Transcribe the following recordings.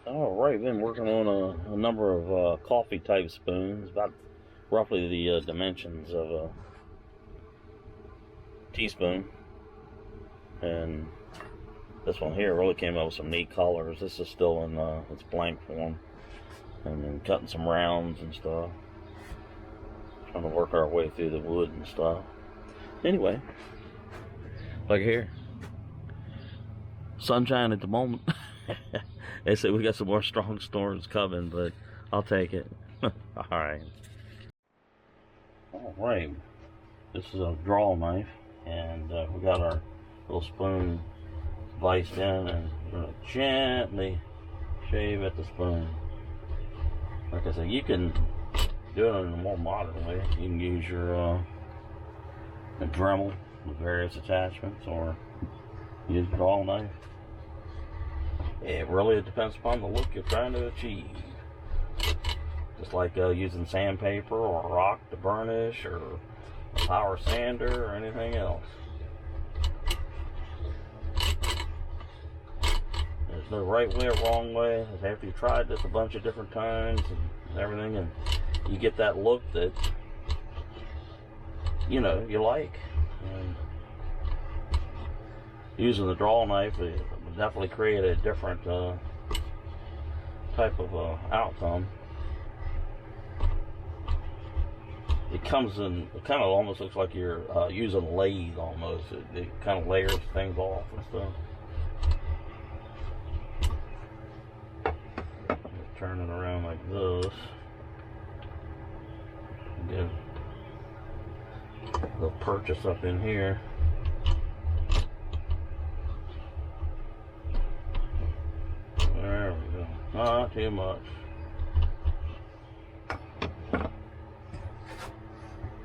Alright, been working on a number of coffee type spoons, about roughly the dimensions of a teaspoon. And this one here really came out with some neat colors. This is still in its blank form. And then cutting some rounds and stuff. Trying to work our way through the wood and stuff. Anyway, like here, sunshine at the moment. They say we got some more strong storms coming, but I'll take it. Alright. Alright. This is a draw knife, and we got our little spoon viced in, and we're going to gently shave at the spoon. Like I said, you can do it in a more modern way. You can use your a Dremel with various attachments, or use a draw knife. It really depends upon the look you're trying to achieve. Just like using sandpaper or a rock to burnish, or a power sander, or anything else. There's no right way or wrong way. After you've tried this a bunch of different times and everything, and you get that look that you like. And using the draw knife, it would definitely create a different type of outcome. It comes in, it kind of almost looks like you're using a lathe almost. It kind of layers things off and stuff. Just turn it around like this. Get a little purchase up in here. There we go. Not too much.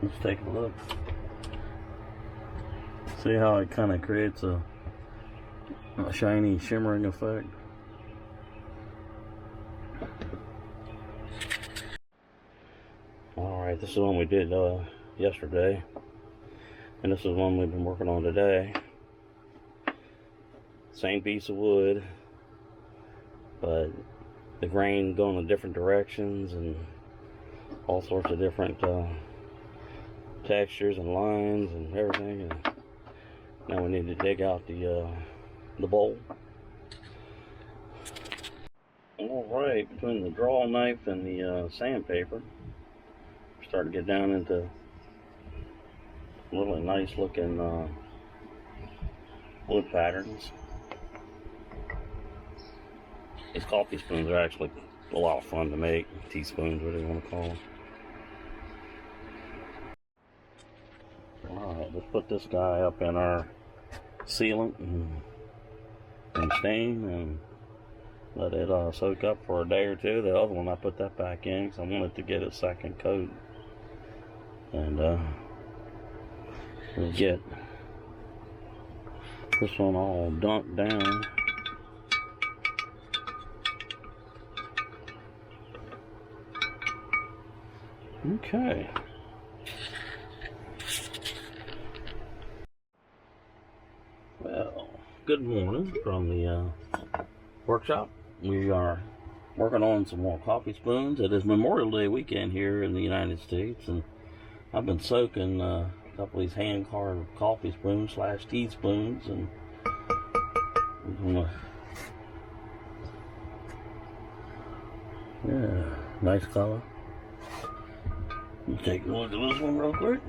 Let's take a look. See how it kind of creates a shiny, shimmering effect. Alright, this is one we did yesterday. And this is one we've been working on today. Same piece of wood, but the grain going in different directions and all sorts of different textures and lines and everything. And now we need to dig out the bowl. Alright, between the draw knife and the sandpaper, we're starting to get down into really nice looking wood patterns. These coffee spoons are actually a lot of fun to make. Teaspoons, whatever you want to call them. Alright, let's put this guy up in our sealant and stain and let it soak up for a day or two. The other one, I put that back in because I wanted to get a second coat. And we'll get this one all dunked down. Okay. Well, good morning from the workshop. We are working on some more coffee spoons. It is Memorial Day weekend here in the United States, and I've been soaking a couple of these hand-carved coffee spoons / teaspoons, and I'm gonna, yeah, nice color. Let's take a look at this one real quick.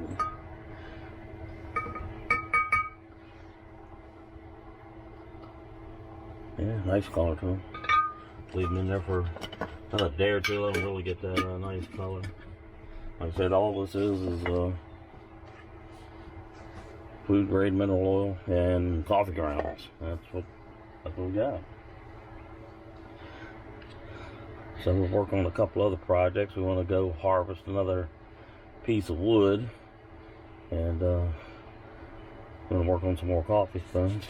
Yeah, nice color to them. Leave them in there for another day or two. Let them really get that nice color. Like I said, all this is food grade mineral oil and coffee grounds. That's what we got. So we'll work on a couple other projects. We want to go harvest another piece of wood, and we're going to work on some more coffee spoons.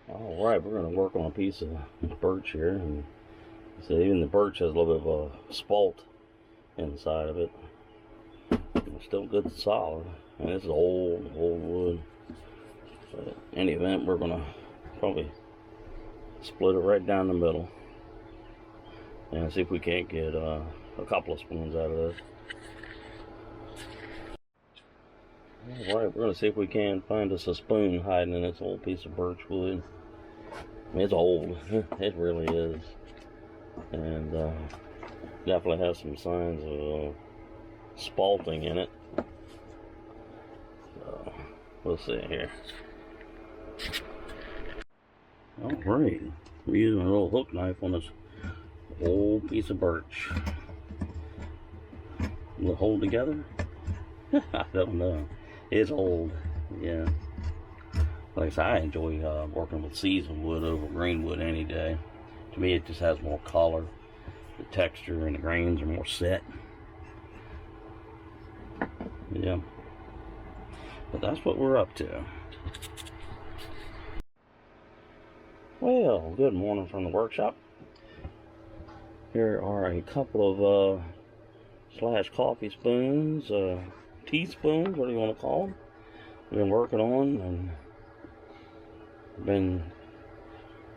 Alright, we're going to work on a piece of birch here, and so even the birch has a little bit of a spalt inside of it. It's still good and solid, and this is old wood. But in any event, we're going to probably split it right down the middle. and see if we can't get a couple of spoons out of this. Alright, we're going to see if we can find us a spoon hiding in this old piece of birch wood. I mean, it's old. It really is. And definitely has some signs of spalting in it. So, we'll see here. Alright, we're using a little hook knife on this old piece of birch. Will it hold together? I don't know. It's old, yeah. Like I said, I enjoy working with seasoned wood over green wood any day. To me, it just has more color. The texture and the grains are more set. Yeah. But that's what we're up to. Well, good morning from the workshop. Here are a couple of slash coffee spoons, teaspoons, what do you want to call them? I've been working on and been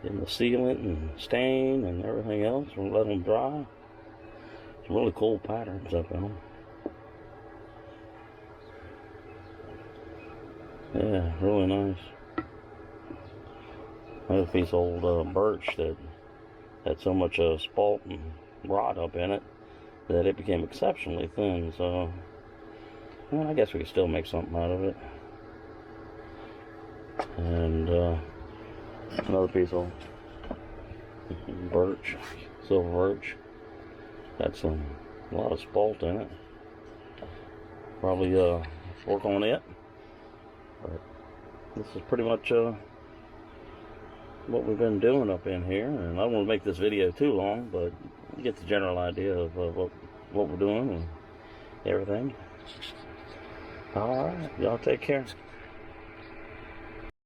getting the sealant and stain and everything else. We'll let them dry. Some really cool patterns up in them. Yeah, really nice. Another piece of old birch that had so much spalt and rot up in it that it became exceptionally thin. So, well, I guess we could still make something out of it. And another piece of birch, silver birch. Got a lot of spalt in it. Probably work on it. But this is pretty much what we've been doing up in here. And I don't want to make this video too long, but you get the general idea of what we're doing and everything. Alright, y'all take care.